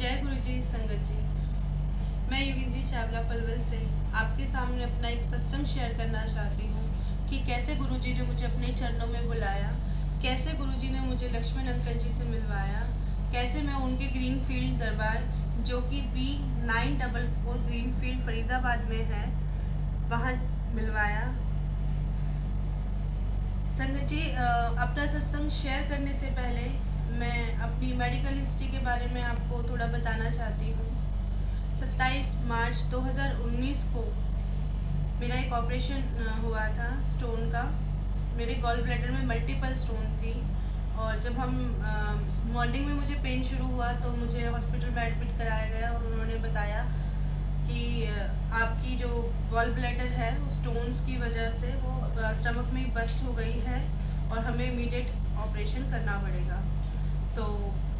जय गुरु जी संगत जी। मैं योगिंद्री चावला पलवल से आपके सामने अपना एक सत्संग शेयर करना चाहती हूँ कि कैसे गुरु जी ने मुझे अपने चरणों में बुलाया, कैसे गुरु जी ने मुझे लक्ष्मण अंकल जी से मिलवाया, कैसे मैं उनके ग्रीन फील्ड दरबार जो कि B944 ग्रीन फील्ड फरीदाबाद में है वहाँ मिलवाया। संगत जी, अपना सत्संग शेयर करने से पहले मैं अपनी मेडिकल हिस्ट्री के बारे में आपको थोड़ा बताना चाहती हूँ। 27 मार्च 2019 को मेरा एक ऑपरेशन हुआ था स्टोन का। मेरे गॉल ब्लैडर में मल्टीपल स्टोन थी और जब हम मॉर्निंग में मुझे पेन शुरू हुआ तो मुझे हॉस्पिटल में एडमिट कराया गया और उन्होंने बताया कि आपकी जो गॉल ब्लैडर है स्टोन्स की वजह से वो स्टमक में बस्ट हो गई है और हमें इमीडिएट ऑपरेशन करना पड़ेगा। तो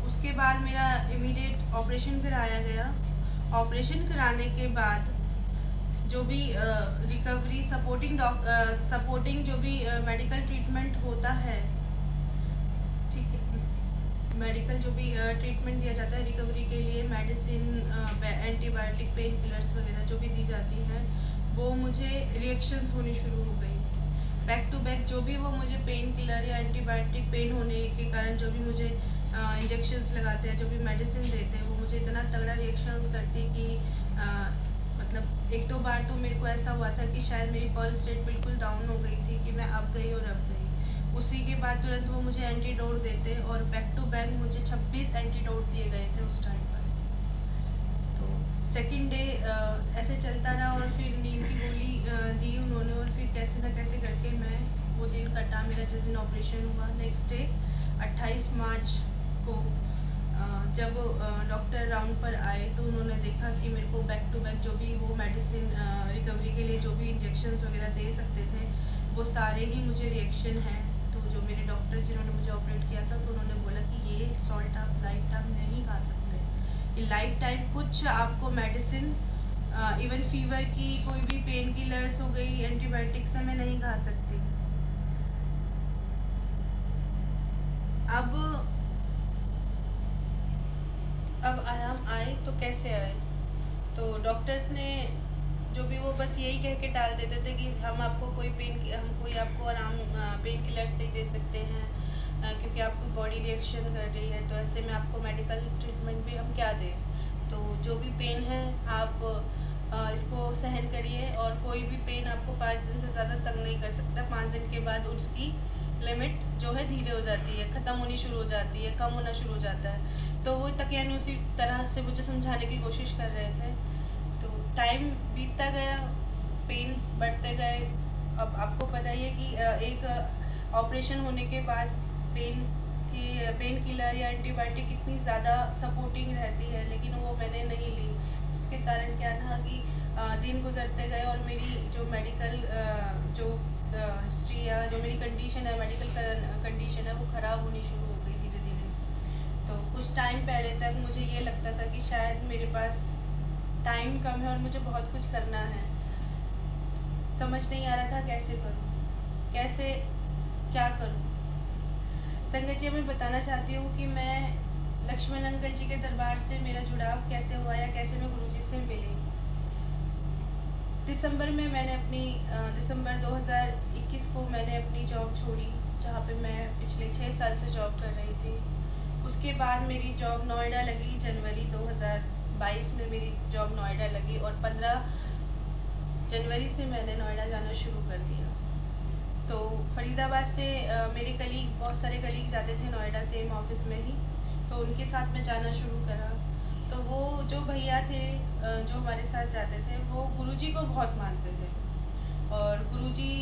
उसके बाद मेरा इमीडिएट ऑपरेशन कराया गया। ऑपरेशन कराने के बाद जो भी रिकवरी सपोर्टिंग जो भी मेडिकल ट्रीटमेंट होता है, ठीक है, मेडिकल जो भी ट्रीटमेंट दिया जाता है रिकवरी के लिए, मेडिसिन, एंटीबायोटिक, पेन किलर्स वगैरह जो भी दी जाती है, वो मुझे रिएक्शंस होनी शुरू हो गई बैक टू बैक। जो भी वो मुझे पेन किलर या एंटीबायोटिक पेन होने के कारण जो भी मुझे इंजेक्शंस लगाते हैं, जो भी मेडिसिन देते हैं, वो मुझे इतना तगड़ा रिएक्शंस करती कि मतलब एक दो बार तो मेरे को ऐसा हुआ था कि शायद मेरी पल्स रेट बिल्कुल डाउन हो गई थी कि मैं अब गई और अब गई। उसी के बाद तुरंत वो मुझे एंटीडोट देते और बैक टू बैक मुझे 26 एंटीडोट दिए गए थे उस टाइम पर। तो सेकेंड डे ऐसे चलता रहा और फिर नींद की गोली दी उन्होंने और फिर कैसे ना कैसे करके मैं वो दिन कटा मेरा जिस दिन ऑपरेशन हुआ। नेक्स्ट डे 28 मार्च को जब डॉक्टर राउंड पर आए तो उन्होंने देखा कि मेरे को बैक टू बैक जो भी वो मेडिसिन रिकवरी के लिए जो भी इंजेक्शंस वगैरह दे सकते थे वो सारे ही मुझे रिएक्शन हैं। तो जो मेरे डॉक्टर जिन्होंने मुझे ऑपरेट किया था तो उन्होंने बोला कि ये सॉल्ट आप लाइफ टाइम नहीं खा सकते, कि लाइफ टाइम कुछ आपको मेडिसिन इवन फीवर की कोई भी पेन किलर्स हो गई, एंटीबायोटिक्स मैं नहीं खा सकती। अब आराम आए तो कैसे आए? तो डॉक्टर्स ने जो भी वो बस यही कह के टाल देते थे कि हम आपको कोई आपको आराम पेन किलर्स नहीं दे सकते हैं क्योंकि आपकी बॉडी रिएक्शन कर रही है, तो ऐसे में आपको मेडिकल ट्रीटमेंट भी हम क्या दें। तो जो भी पेन है आप इसको सहन करिए और कोई भी पेन आपको 5 दिन से ज़्यादा तंग नहीं कर सकता। 5 दिन के बाद उसकी लिमिट जो है धीरे हो जाती है, ख़त्म होनी शुरू हो जाती है, कम होना शुरू हो जाता है। तो वो तक यानी उसी तरह से मुझे समझाने की कोशिश कर रहे थे। तो टाइम बीतता गया, पेन्स बढ़ते गए। अब आपको पता ही है कि एक ऑपरेशन होने के बाद पेन किलर या एंटीबायोटिक कितनी ज़्यादा सपोर्टिंग रहती है, लेकिन वो मैंने नहीं ली, जिसके कारण क्या था कि दिन गुजरते गए और मेरी जो मेडिकल जो हिस्ट्री या जो मेरी कंडीशन है, मेडिकल कंडीशन है, वो ख़राब होनी शुरू हो गई धीरे धीरे। तो कुछ टाइम पहले तक मुझे ये लगता था कि शायद मेरे पास टाइम कम है और मुझे बहुत कुछ करना है। समझ नहीं आ रहा था कैसे करूँ, कैसे क्या करूँ। संगत जी, मैं बताना चाहती हूँ कि मैं लक्ष्मण अंकल जी के दरबार से मेरा जुड़ाव कैसे हुआ या कैसे मैं गुरुजी से मिली। दिसंबर 2021 को मैंने अपनी जॉब छोड़ी, जहाँ पे मैं पिछले 6 साल से जॉब कर रही थी। उसके बाद मेरी जॉब नोएडा लगी। जनवरी 2022 में मेरी जॉब नोएडा लगी और 15 जनवरी से मैंने नोएडा जाना शुरू कर दिया। तो फरीदाबाद से मेरे बहुत सारे कलीग जाते थे नोएडा सेम ऑफिस में ही, तो उनके साथ मैं जाना शुरू करा। तो वो जो भैया थे जो हमारे साथ जाते थे, वो गुरुजी को बहुत मानते थे और गुरुजी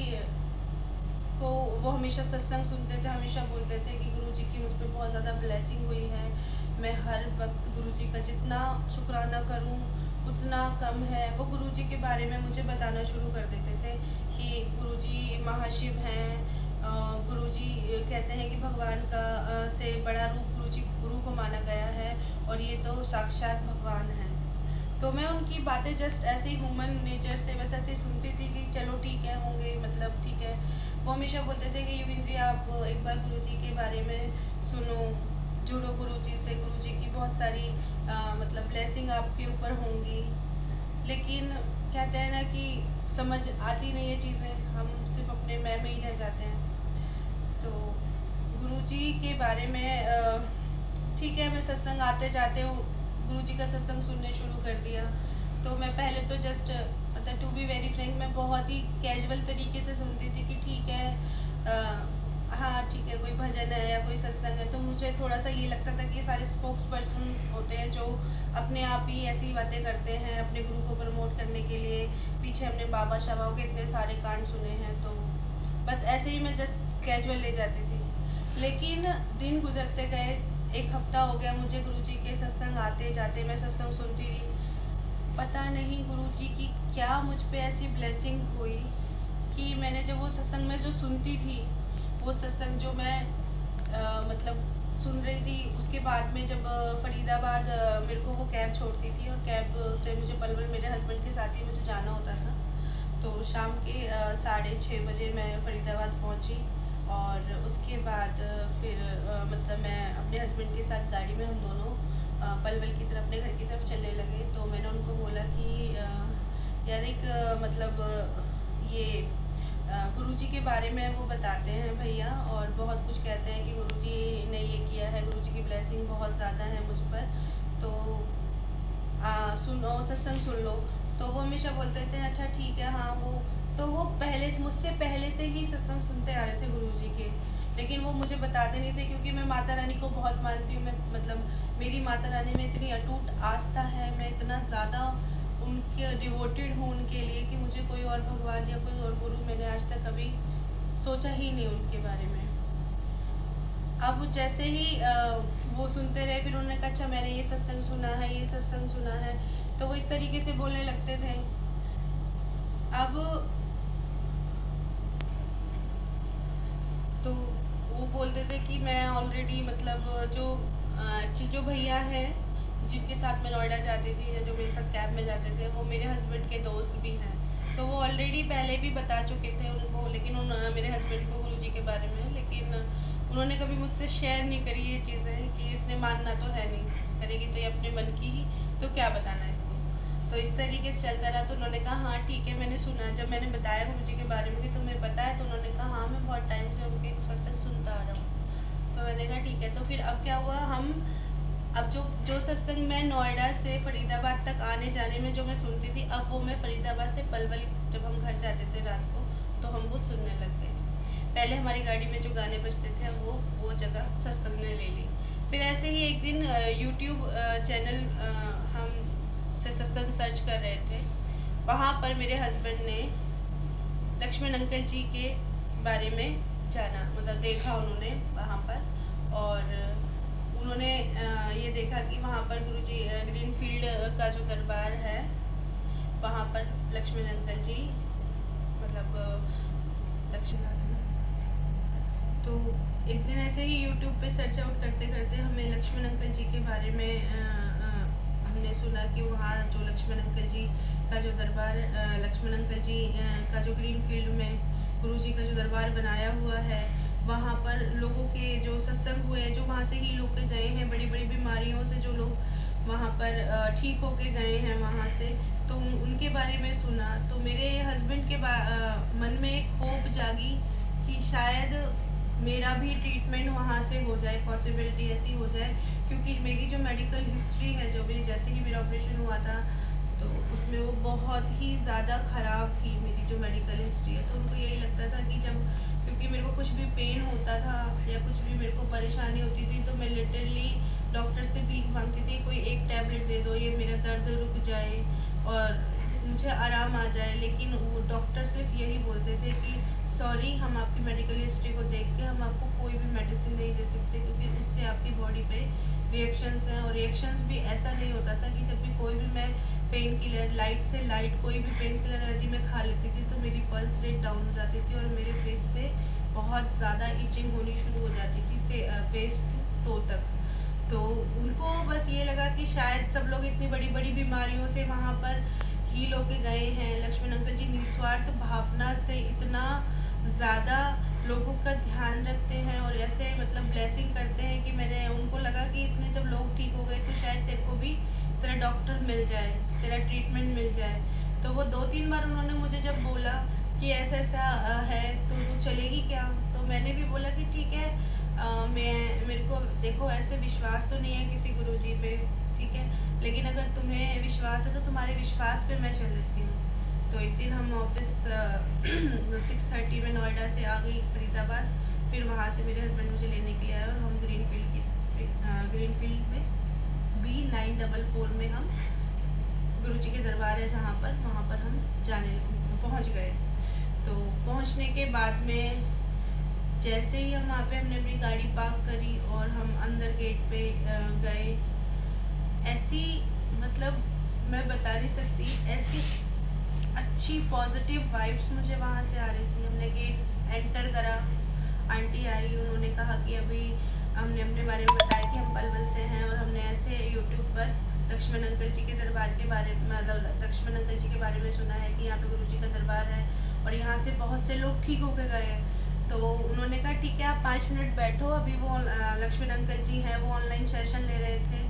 को वो हमेशा सत्संग सुनते थे, हमेशा बोलते थे कि गुरुजी की मुझ पर बहुत ज़्यादा ब्लेसिंग हुई है। मैं हर वक्त गुरुजी का जितना शुक्राना करूं उतना कम है। वो गुरुजी के बारे में मुझे बताना शुरू कर देते थे कि गुरुजी महाशिव हैं, गुरुजी कहते हैं कि भगवान का से बड़ा रूप गुरु को माना गया है और ये तो साक्षात भगवान है। तो मैं उनकी बातें जस्ट ऐसे ही ह्यूमन नेचर से बस ऐसे सुनती थी कि चलो ठीक है, होंगे, मतलब ठीक है। वो हमेशा बोलते थे कि योगिंद्री आप एक बार गुरुजी के बारे में सुनो, जुड़ो गुरुजी से, गुरुजी की बहुत बहुत सारी मतलब ब्लेसिंग आपके ऊपर होंगी। लेकिन कहते हैं ना कि समझ आती नहीं है चीज़ें, हम सिर्फ अपने मैं में ही रह जाते हैं। तो गुरुजी के बारे में ठीक है, मैं सत्संग आते जाते हूँ, गुरुजी का सत्संग सुनने शुरू कर दिया। तो मैं पहले तो जस्ट मतलब टू बी वेरी फ्रैंक, मैं बहुत ही कैजुअल तरीके से सुनती थी कि ठीक है, हाँ ठीक है, कोई भजन है या कोई सत्संग है। तो मुझे थोड़ा सा ये लगता था कि ये सारे स्पोक्स पर्सन होते हैं जो अपने आप ही ऐसी बातें करते हैं अपने गुरु को प्रमोट करने के लिए। पीछे हमने बाबा शाबाओं के इतने सारे कांड सुने हैं, तो बस ऐसे ही मैं जस्ट कैजुअल ले जाती थी। लेकिन दिन गुजरते गए, एक हफ्ता हो गया मुझे गुरुजी के सत्संग आते जाते, मैं सत्संग सुनती रही। पता नहीं गुरुजी की क्या मुझ पे ऐसी ब्लेसिंग हुई कि मैंने जब वो सत्संग में जो सुनती थी, वो सत्संग जो मैं मतलब सुन रही थी, उसके बाद में जब फरीदाबाद मेरे को वो कैब छोड़ती थी और कैब से मुझे पलवल मेरे हस्बैंड के साथ ही मुझे जाना होता था। तो शाम के 6:30 बजे मैं फरीदाबाद पहुंची और उसके बाद फिर मतलब मैं अपने हस्बैंड के साथ गाड़ी में हम दोनों पलवल की तरफ अपने घर की तरफ चलने लगे। तो मैंने उनको बोला कि यार एक मतलब ये गुरुजी के बारे में वो बताते हैं भैया, और बहुत कुछ कहते हैं कि गुरुजी ने ये किया है, गुरुजी की ब्लेसिंग बहुत ज़्यादा है मुझ पर, तो सुनो सत्संग सुन लो। तो वो हमेशा बोलते थे अच्छा ठीक है, हाँ वो तो वो पहले मुझसे पहले से ही सत्संग सुनते आ रहे थे गुरुजी के। लेकिन वो मुझे बताते नहीं थे क्योंकि मैं माता रानी को बहुत मानती हूँ। मैं मतलब मेरी माता रानी में इतनी अटूट आस्था है, मैं इतना ज़्यादा उनके डिवोटेड हूँ उनके लिए कि मुझे कोई और भगवान या कोई और गुरु मैंने आज तक कभी सोचा ही नहीं उनके बारे में। अब जैसे ही वो सुनते रहे, फिर उन्होंने कहा अच्छा मैंने ये सत्संग सुना है, ये सत्संग सुना है, तो वो इस तरीके से बोलने लगते थे। अब तो वो बोलते थे कि मैं ऑलरेडी मतलब जो भैया हैं जिनके साथ मैं नोएडा जाती थी या जो मेरे साथ कैब में जाते थे, वो मेरे हस्बैंड के दोस्त भी हैं। तो वो ऑलरेडी पहले भी बता चुके थे उनको, लेकिन मेरे हस्बैंड को गुरुजी के बारे में, लेकिन उन्होंने कभी मुझसे शेयर नहीं करी ये चीज़ें कि इसने मानना तो है नहीं, करेगी तो ये अपने मन की ही, तो क्या बताना इसको। तो इस तरीके से चलता रहा। तो उन्होंने कहा हाँ ठीक है, मैंने सुना। जब मैंने बताया गुरुजी के बारे में कि तुम्हें पता है, तो उन्होंने कहा हाँ मैं बहुत टाइम से उनके सत्संग सुनता आ रहा हूँ। तो मैंने कहा ठीक है। तो फिर अब क्या हुआ, हम अब जो सत्संग मैं नोएडा से फरीदाबाद तक आने जाने में जो मैं सुनती थी, अब वो मैं फरीदाबाद से पलवल जब हम घर जाते थे रात को, तो हम वो सुनने लग गए। पहले हमारी गाड़ी में जो गाने बजते थे, वो जगह सत्संग ने ले ली। फिर ऐसे ही एक दिन यूट्यूब चैनल हम से सत्संग सर्च कर रहे थे, वहाँ पर मेरे हस्बैंड ने लक्ष्मण अंकल जी के बारे में जाना, मतलब देखा उन्होंने वहाँ पर, और उन्होंने ये देखा कि वहाँ पर गुरुजी ग्रीन फील्ड का जो दरबार है, वहाँ पर लक्ष्मण अंकल जी मतलब लक्ष्मण, तो एक दिन ऐसे ही यूट्यूब पे सर्च आउट करते करते हमें लक्ष्मण अंकल जी के बारे में हमने सुना कि वहाँ जो लक्ष्मण अंकल जी का जो दरबार, लक्ष्मण अंकल जी का जो ग्रीन फील्ड में गुरुजी का जो दरबार बनाया हुआ है, वहाँ पर लोगों के जो सत्संग हुए हैं, जो वहाँ से ही लोग के गए हैं, बड़ी बड़ी बीमारियों से जो लोग वहाँ पर ठीक होके गए हैं वहाँ से, तो उनके बारे में सुना। तो मेरे हस्बैंड के मन में एक होप जागी कि शायद मेरा भी ट्रीटमेंट वहाँ से हो जाए, पॉसिबिलिटी ऐसी हो जाए, क्योंकि मेरी जो मेडिकल हिस्ट्री है, जो भी जैसे कि मेरा ऑपरेशन हुआ था, तो उसमें वो बहुत ही ज़्यादा ख़राब थी मेरी जो मेडिकल हिस्ट्री है। तो उनको यही लगता था कि जब, क्योंकि मेरे को कुछ भी पेन होता था या कुछ भी मेरे को परेशानी होती थी, तो मैं लिटरली डॉक्टर से भीख मांगती थी, कोई एक टैबलेट दे दो, ये मेरा दर्द रुक जाए और मुझे आराम आ जाए। लेकिन वो डॉक्टर सिर्फ यही बोलते थे कि सॉरी, हम आपकी मेडिकल हिस्ट्री को देख के हम आपको कोई भी मेडिसिन नहीं दे सकते, क्योंकि उससे आपकी बॉडी पे रिएक्शंस हैं। और रिएक्शंस भी ऐसा नहीं होता था कि जब भी कोई भी मैं पेन किलर, लाइट से लाइट कोई भी पेन किलर यदि मैं खा लेती थी, तो मेरी पल्स रेट डाउन हो जाती थी और मेरे फेस पे बहुत ज़्यादा इचिंग होनी शुरू हो जाती थी, फेस टू टो तक। तो उनको बस ये लगा कि शायद सब लोग इतनी बड़ी बड़ी बीमारियों से वहाँ पर हील होके गए हैं, लक्ष्मण अंकल जी निस्वार्थ भावना से इतना ज़्यादा लोगों का ध्यान रखते हैं और ऐसे मतलब ब्लेसिंग करते हैं कि मैंने उनको लगा कि इतने जब लोग ठीक हो गए, तो शायद तेरे को भी तेरा डॉक्टर मिल जाए, तेरा ट्रीटमेंट मिल जाए। तो वो 2-3 बार उन्होंने मुझे जब बोला कि ऐसा ऐसा है तो तू चलेगी क्या, तो मैंने भी बोला कि ठीक है, मैं मेरे को देखो ऐसे विश्वास तो नहीं है किसी गुरुजी पे, ठीक है, लेकिन अगर तुम्हें विश्वास है तो तुम्हारे विश्वास पे मैं चल लेती हूँ। तो एक दिन हम ऑफिस 6:30 में नोएडा से आ गई फरीदाबाद। फिर वहाँ से मेरे हस्बैंड मुझे लेने के लिए आए और हम ग्रीनफील्ड में B944 में हम गुरुजी के दरबार है जहाँ पर, वहाँ पर हम पहुँच गए। तो पहुँचने के बाद में जैसे ही हम वहाँ पे हमने अपनी गाड़ी पार्क करी और हम अंदर गेट पे गए, ऐसी मतलब मैं बता नहीं सकती, ऐसी अच्छी पॉजिटिव वाइब्स मुझे वहाँ से आ रही थी। हमने गेट एंटर करा, आंटी आई, उन्होंने कहा कि अभी हमने अपने बारे में बताया कि हम पलवल से हैं और हमने ऐसे यूट्यूब पर लक्ष्मण अंकल जी के दरबार के बारे में, मतलब लक्ष्मण अंकल जी के बारे में सुना है कि यहाँ पे गुरुजी का दरबार है और यहाँ से बहुत से लोग ठीक होके गए हैं। तो उन्होंने कहा ठीक है आप 5 मिनट बैठो, अभी वो लक्ष्मण अंकल जी हैं वो ऑनलाइन सेशन ले रहे थे।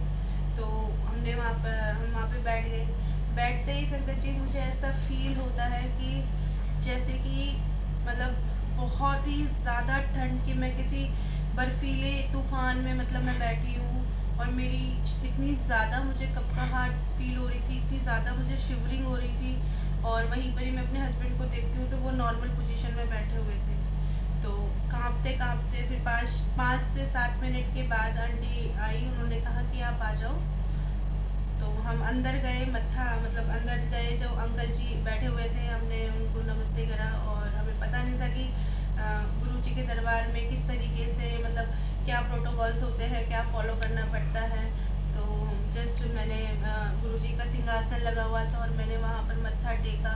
तो हम वहाँ पे बैठ गए। बैठते ही संगत जी मुझे ऐसा फील होता है कि जैसे कि मतलब बहुत ही ज़्यादा ठंड की मैं किसी बर्फीले तूफान में मतलब मैं बैठी हूँ और मेरी इतनी ज़्यादा मुझे कपकहाट फील हो रही थी, इतनी ज़्यादा मुझे शिवरिंग हो रही थी। और वहीं पर ही मैं अपने हस्बैंड को देखती हूँ तो वो नॉर्मल पोजीशन में बैठे हुए थे। तो कांपते कांपते फिर 5 से 7 मिनट के बाद आंटी आई, उन्होंने कहा कि आप आ जाओ। तो हम अंदर गए, अंदर गए, जो अंकल जी बैठे हुए थे हमने उनको नमस्ते करा और हमें पता नहीं था कि गुरुजी के दरबार में किस तरीके से मतलब क्या प्रोटोकॉल्स होते हैं, क्या फॉलो करना पड़ता है। तो जस्ट मैंने गुरुजी का सिंहासन लगा हुआ था और मैंने वहाँ पर मत्था टेका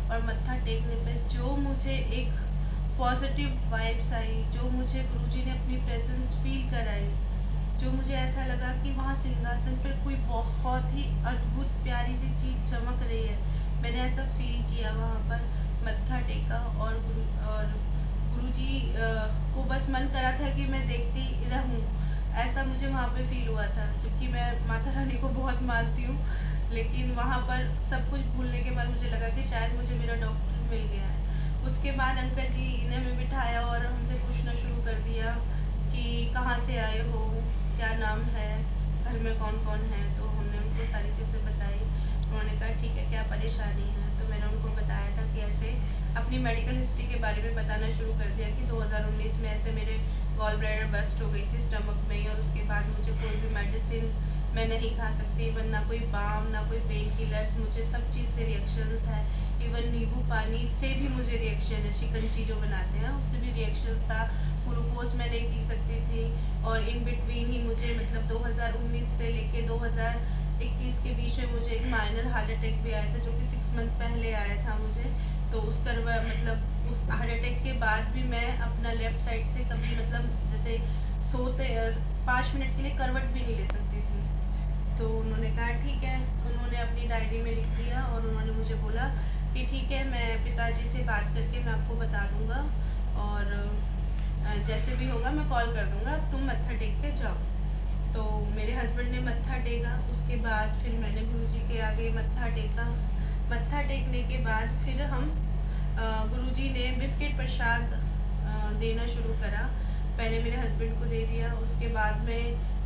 और मत्था टेकने पे जो मुझे एक पॉजिटिव वाइब्स आई, जो मुझे गुरुजी ने अपनी प्रेजेंस फील कराई, जो मुझे ऐसा लगा कि वहाँ सिंहासन पर कोई बहुत ही अद्भुत प्यारी सी चीज़ चमक रही है। मैंने ऐसा फील किया वहाँ पर, मत्था टेका और गुरुजी को बस मन करा था कि मैं देखती रहूं, ऐसा मुझे वहाँ पे फील हुआ था। जबकि मैं माता रानी को बहुत मानती हूँ, लेकिन वहाँ पर सब कुछ भूलने के बाद मुझे लगा कि शायद मुझे मेरा डॉक्टर मिल गया है। उसके बाद अंकल जी ने हमें बिठाया और हमसे पूछना शुरू कर दिया कि कहाँ से आए हो, क्या नाम है, घर में कौन कौन है। तो हमने उनको सारी चीज़ें बताई। उन्होंने कहा ठीक है क्या परेशानी है। तो मैंने उनको बताया था कि ऐसे अपनी मेडिकल हिस्ट्री के बारे में बताना शुरू कर दिया कि 2019 में ऐसे मेरे गॉल ब्लैडर बस्ट हो गई थी स्टमक में ही, और उसके बाद मुझे कोई भी मेडिसिन मैं नहीं खा सकती, इवन ना कोई बाम ना कोई पेन किलर्स, मुझे सब चीज़ से रिएक्शंस है। इवन नींबू पानी से भी मुझे रिएक्शन है, शिकंजी जो बनाते हैं उससे भी रिएक्शंस था। ग्लूकोज मैं नहीं पी सकती थी और इन बिटवीन ही मुझे मतलब 2019 से लेके 2021 के बीच में मुझे एक माइनर हार्ट अटैक भी आया था, जो कि 6 मंथ पहले आया था मुझे। तो उस हार्ट अटैक के बाद भी मैं अपना लेफ्ट साइड से कभी मतलब जैसे सोते 5 मिनट के लिए करवट भी नहीं ले सकती थी। तो उन्होंने कहा ठीक है, उन्होंने अपनी डायरी में लिख लिया और उन्होंने मुझे बोला कि ठीक है मैं पिताजी से बात करके मैं आपको बता दूंगा और जैसे भी होगा मैं कॉल कर दूंगा, अब तुम मत्था टेक के जाओ। तो मेरे हस्बैंड ने मत्था टेका, उसके बाद फिर मैंने गुरुजी के आगे मत्था टेका। मत्था टेकने के बाद फिर हम गुरुजी ने बिस्किट प्रसाद देना शुरू करा। पहले मेरे हस्बैंड को दे दिया, उसके बाद में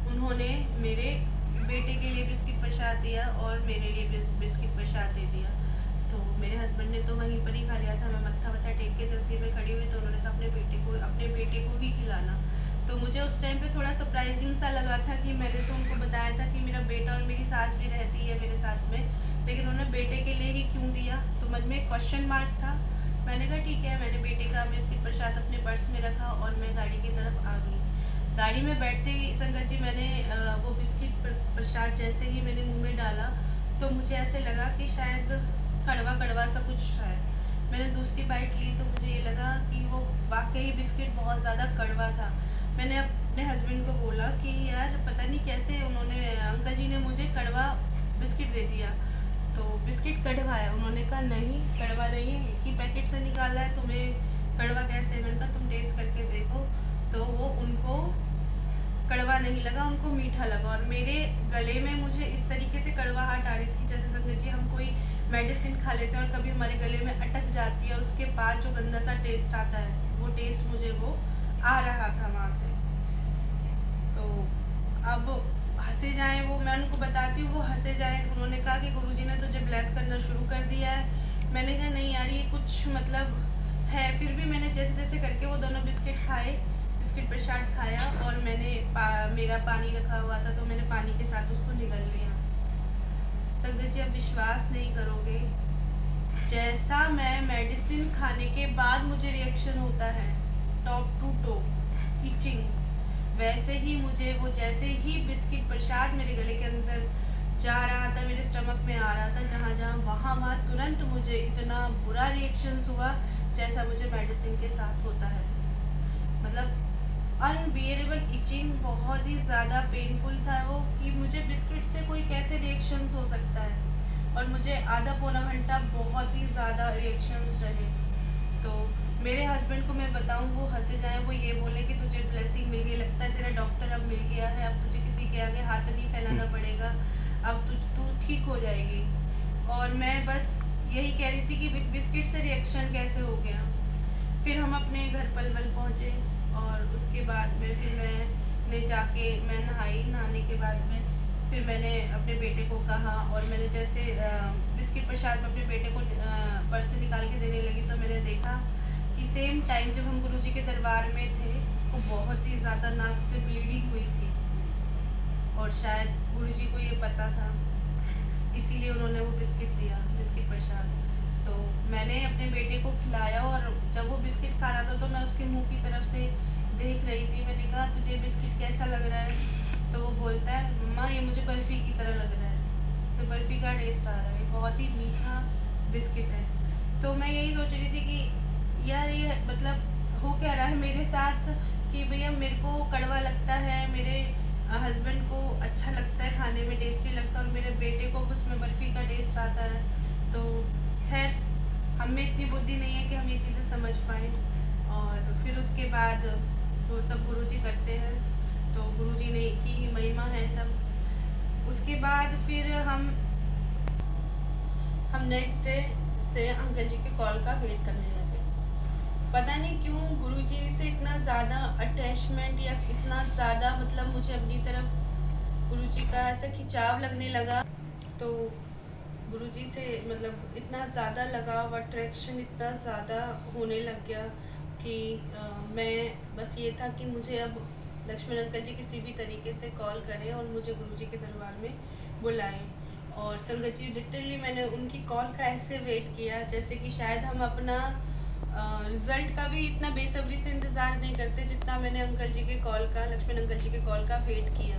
उन्होंने मेरे बेटे के लिए बिस्किट प्रसाद दिया और मेरे लिए बिस्किट प्रसाद दे दिया। तो मेरे हस्बैंड ने तो वहीं पर ही खा लिया था। मैं मत्था टेक के जैसे मैं खड़ी हुई तो उन्होंने कहा अपने बेटे को भी खिलाना। तो मुझे उस टाइम पे थोड़ा सरप्राइजिंग सा लगा था कि मैंने तो उनको बताया था कि मेरा बेटा और मेरी सास भी रहती है मेरे साथ में, लेकिन उन्होंने बेटे के लिए ही क्यों दिया, तो मन में एक क्वेश्चन मार्क था। मैंने कहा ठीक है, मैंने बेटे का बिस्किट प्रसाद अपने पर्स में रखा और मैं गाड़ी की तरफ आ गई। गाड़ी में बैठते ही संगत जी मैंने वो बिस्किट प्रसाद जैसे ही मैंने मुंह में डाला तो मुझे ऐसे लगा कि शायद कड़वा कड़वा सा कुछ है। मैंने दूसरी बाइट ली तो मुझे ये लगा कि वो वाकई बिस्किट बहुत ज़्यादा कड़वा था। मैंने अपने हस्बैंड को बोला कि यार पता नहीं कैसे उन्होंने अंकल जी ने मुझे कड़वा बिस्किट दे दिया। तो बिस्किट कड़वा है, उन्होंने कहा नहीं कड़वा नहीं है, कि पैकेट से निकाला है, तुम्हें कड़वा कैसे। मैंने कहा तुम टेस्ट करके देखो। तो वो उनको कड़वा नहीं लगा, उनको मीठा लगा। और मेरे गले में मुझे इस तरीके से कड़वाहट आ रही थी, जैसे संगत जी हम कोई मेडिसिन खा लेते हैं और कभी हमारे गले में अटक जाती है, उसके बाद जो गंदा सा टेस्ट आता है, वो टेस्ट मुझे वो आ रहा था वहाँ से। तो अब हंसे जाएं वो, मैं उनको बताती हूँ, वो हंसे जाएं। उन्होंने कहा कि गुरुजी ने तुझे ब्लेस करना शुरू कर दिया है। मैंने कहा नहीं यार, ये कुछ मतलब है। फिर भी मैंने जैसे जैसे करके वो दोनों बिस्किट खाए, बिस्किट प्रसाद खाया, और मैंने मेरा पानी रखा हुआ था तो मैंने पानी के साथ उसको निगल लिया। संगत जी आप विश्वास नहीं करोगे, जैसा मैं मेडिसिन खाने के बाद मुझे रिएक्शन होता है टॉप टू टॉप इचिंग, वैसे ही मुझे वो जैसे ही बिस्किट प्रसाद मेरे गले के अंदर जा रहा था, मेरे स्टमक में आ रहा था, जहाँ जहाँ वहाँ तुरंत मुझे इतना बुरा रिएक्शंस हुआ जैसा मुझे मेडिसिन के साथ होता है। मतलब अनबियरेबल इचिंग, बहुत ही ज़्यादा पेनफुल था वो, कि मुझे बिस्किट से कोई कैसे रिएक्शंस हो सकता है। और मुझे आधा पौना घंटा बहुत ही ज़्यादा रिएक्शंस रहे। तो मेरे हस्बैंड को मैं बताऊं, वो हंसे जाएं, वो ये बोले कि तुझे ब्लेसिंग मिल गई, लगता है तेरा डॉक्टर अब मिल गया है, अब तुझे किसी के आगे हाथ नहीं फैलाना पड़ेगा, अब तू ठीक हो जाएगी। और मैं बस यही कह रही थी कि बिस्किट से रिएक्शन कैसे हो गया। फिर हम अपने घर पलवल पहुँचे, और उसके बाद में फिर मैंने जाके मैं नहाई। नहाने के बाद में फिर मैंने अपने बेटे को कहा, और मैंने जैसे बिस्किट प्रसाद में अपने बेटे को पर्स से निकाल के देने लगी, तो मैंने देखा कि सेम टाइम जब हम गुरुजी के दरबार में थे, वो बहुत ही ज़्यादा नाक से ब्लीडिंग हुई थी, और शायद गुरुजी को ये पता था, इसीलिए उन्होंने वो बिस्किट दिया, बिस्किट प्रसाद। तो मैंने अपने बेटे को खिलाया, और जब वो बिस्किट खा रहा था तो मैं उसके मुंह की तरफ से देख रही थी। मैंने कहा तुझे बिस्किट कैसा लग रहा है? तो वो बोलता है मम्मा ये मुझे बर्फ़ी की तरह लग रहा है। तो बर्फ़ी का टेस्ट आ रहा है, बहुत ही मीठा बिस्किट है। तो मैं यही सोच रही थी कि यार ये मतलब हो क्या रहा है मेरे साथ, कि भैया मेरे को कड़वा लगता है, मेरे हस्बैंड को अच्छा लगता है, खाने में टेस्टी लगता है, और मेरे बेटे को उसमें बर्फ़ी का टेस्ट आता है। तो खैर हम में इतनी बुद्धि नहीं है कि हम ये चीज़ें समझ पाएँ। और फिर उसके बाद वो सब गुरुजी करते हैं, तो गुरुजी ने की ही महिमा है सब। उसके बाद फिर हम नेक्स्ट डे से अंकल जी के कॉल का वेट करने लगे। पता नहीं क्यों गुरुजी से इतना ज़्यादा अटैचमेंट, या इतना ज़्यादा मतलब मुझे अपनी तरफ गुरुजी का ऐसा खिंचाव लगने लगा। तो गुरुजी से मतलब इतना ज़्यादा लगाव, अट्रैक्शन इतना ज़्यादा होने लग गया कि मैं बस ये था कि मुझे अब लक्ष्मण अंकल जी किसी भी तरीके से कॉल करें और मुझे गुरुजी के दरबार में बुलाएं। और संगत जी लिटरली मैंने उनकी कॉल का ऐसे वेट किया जैसे कि शायद हम अपना रिज़ल्ट का भी इतना बेसब्री से इंतज़ार नहीं करते जितना मैंने अंकल जी के कॉल का, लक्ष्मण अंकल जी के कॉल का वेट किया।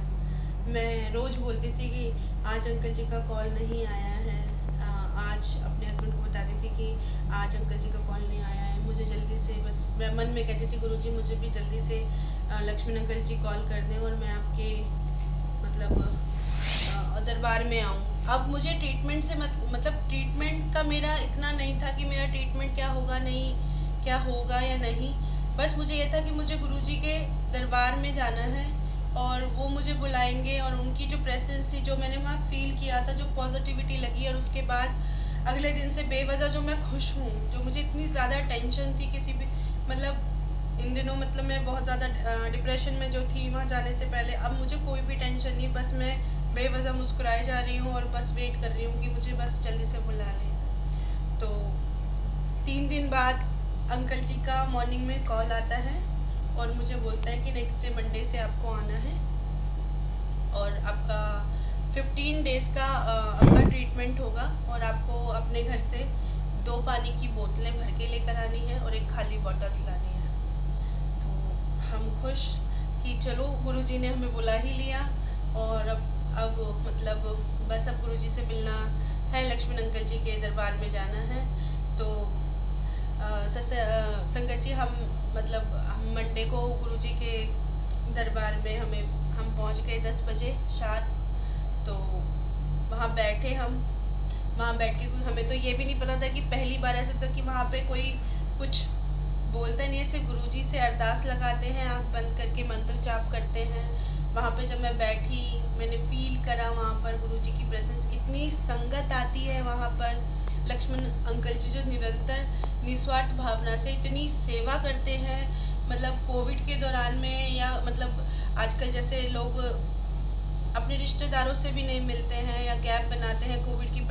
मैं रोज़ बोलती थी कि आज अंकल जी का कॉल नहीं आया है, आज अपने हस्बैंड को बताती थी कि आज अंकल जी का कॉल नहीं आया है, मुझे जल्दी से, बस मैं मन में कहती थी गुरुजी मुझे भी जल्दी से लक्ष्मण अंकल जी कॉल कर दें और मैं आपके मतलब दरबार में आऊँ। अब मुझे ट्रीटमेंट से मतलब ट्रीटमेंट का मेरा इतना नहीं था कि मेरा ट्रीटमेंट क्या होगा या नहीं, बस मुझे ये था कि मुझे गुरुजी के दरबार में जाना है और वो मुझे बुलाएंगे, और उनकी जो प्रेजेंस थी, जो मैंने वहाँ फील किया था, जो पॉजिटिविटी लगी, और उसके बाद अगले दिन से बेवजह जो मैं खुश हूँ, जो मुझे इतनी ज़्यादा टेंशन थी किसी भी मतलब इन दिनों मतलब मैं बहुत ज़्यादा डिप्रेशन में जो थी वहाँ जाने से पहले, अब मुझे कोई भी टेंशन नहीं, बस मैं बेवजह मुस्कुराए जा रही हूँ और बस वेट कर रही हूँ कि मुझे बस जल्दी से बुला लें। तो 3 दिन बाद अंकल जी का मॉर्निंग में कॉल आता है और मुझे बोलता है कि नेक्स्ट डे मंडे से आपको आना है और आपका 15 डेज़ का आपका ट्रीटमेंट होगा, और आपको अपने घर से 2 पानी की बोतलें भर के लेकर आनी है और एक खाली बॉटल्स लानी है। तो हम खुश कि चलो गुरुजी ने हमें बुला ही लिया, और अब मतलब बस अब गुरुजी से मिलना है, लक्ष्मण अंकल जी के दरबार में जाना है। तो संगत जी हम मंडे को गुरुजी के दरबार में हम पहुंच गए 10 बजे शाम। तो वहाँ बैठे हम, वहाँ बैठ के हमें तो ये भी नहीं पता था कि पहली बार ऐसा था कि वहाँ पे कोई कुछ बोलता नहीं, ऐसे गुरुजी से अरदास लगाते हैं, आँख बंद करके मंत्र जाप करते हैं वहाँ पे जब मैं बैठी, मैंने फील करा वहाँ पर गुरुजी की प्रेजेंस, इतनी संगत आती है वहाँ पर। लक्ष्मण अंकल जी जो निरंतर निस्वार्थ भावना से इतनी सेवा करते हैं, मतलब कोविड के दौरान में, या मतलब आजकल जैसे लोग अपने रिश्तेदारों से भी नहीं मिलते हैं या गैप बनाते हैं कोविड की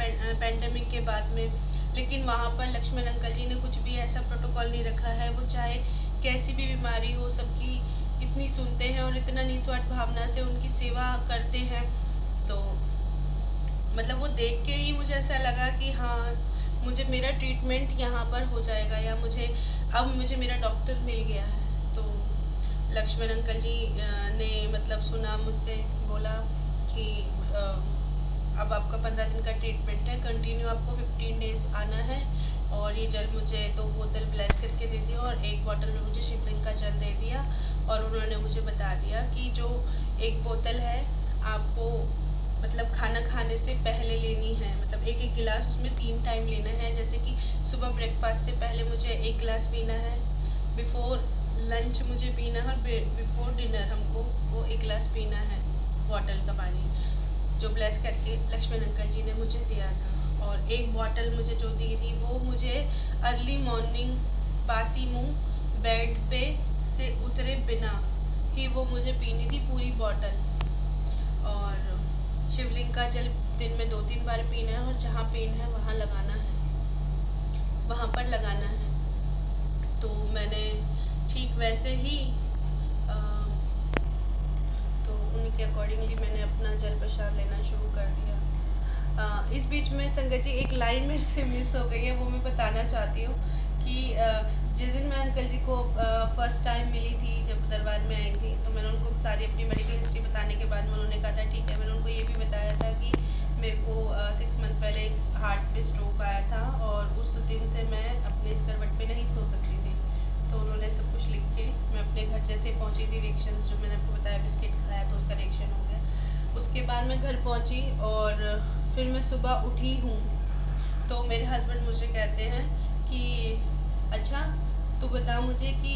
पैंडेमिक के बाद में, लेकिन वहाँ पर लक्ष्मण अंकल जी ने कुछ भी ऐसा प्रोटोकॉल नहीं रखा है। वो चाहे कैसी भी बीमारी हो, सबकी इतनी सुनते हैं और इतना निस्वार्थ भावना से उनकी सेवा करते हैं। तो मतलब वो देख के ही मुझे ऐसा लगा कि हाँ, मुझे मेरा ट्रीटमेंट यहाँ पर हो जाएगा, या मुझे मेरा डॉक्टर मिल गया है। तो लक्ष्मण अंकल जी ने मतलब सुना मुझसे, बोला कि अब आपका 15 दिन का ट्रीटमेंट है, कंटिन्यू आपको 15 डेज आना है। और ये जल मुझे 2 बोतल ब्लेस करके दे दिया और 1 बॉटल में मुझे शिवलिंग का जल दे दिया। और उन्होंने मुझे बता दिया कि जो 1 बोतल है आपको मतलब खाना खाने से पहले लेनी है, मतलब 1-1 गिलास उसमें 3 टाइम लेना है। जैसे कि सुबह ब्रेकफास्ट से पहले मुझे 1 गिलास पीना है, बिफोर लंच मुझे पीना है, और बिफोर डिनर हमको वो 1 गिलास पीना है बॉटल का पानी, जो ब्लेस करके लक्ष्मण अंकल जी ने मुझे दिया था। और 1 बॉटल मुझे जो दी थी वो मुझे अर्ली मॉर्निंग बासी मुंह बेड पे से उतरे बिना ही वो मुझे पीनी थी पूरी बॉटल। और शिवलिंग का जल दिन में 2-3 बार पीना है, और जहाँ पेन है वहाँ लगाना है, वहाँ पर लगाना है। तो मैंने ठीक वैसे ही तो उनके अकॉर्डिंगली मैंने अपना जल प्रसाद लेना शुरू कर दिया। इस बीच में संगत जी एक लाइन मेरे से मिस हो गई है, वो मैं बताना चाहती हूँ कि जिस दिन मैं अंकल जी को फर्स्ट टाइम मिली थी, जब दरबार में आई थी, तो मैंने उनको सारी अपनी मेडिकल हिस्ट्री बताने के बाद में उन्होंने कहा था ठीक है। मैंने उनको ये भी बताया था कि मेरे को 6 मंथ पहले हार्ट पे स्ट्रोक आया था, और उस दिन से मैं अपने इस करवट पे नहीं सो सकती थी। तो उन्होंने सब कुछ लिख के, मैं अपने घर जैसे पहुँची थी, रिएक्शन जो मैंने आपको बताया, बिस्किट खाया तो उसका रिएक्शन हो गया। उसके बाद मैं घर पहुँची और फिर मैं सुबह उठी हूँ, तो मेरे हस्बैंड मुझे कहते हैं कि अच्छा तू बता मुझे कि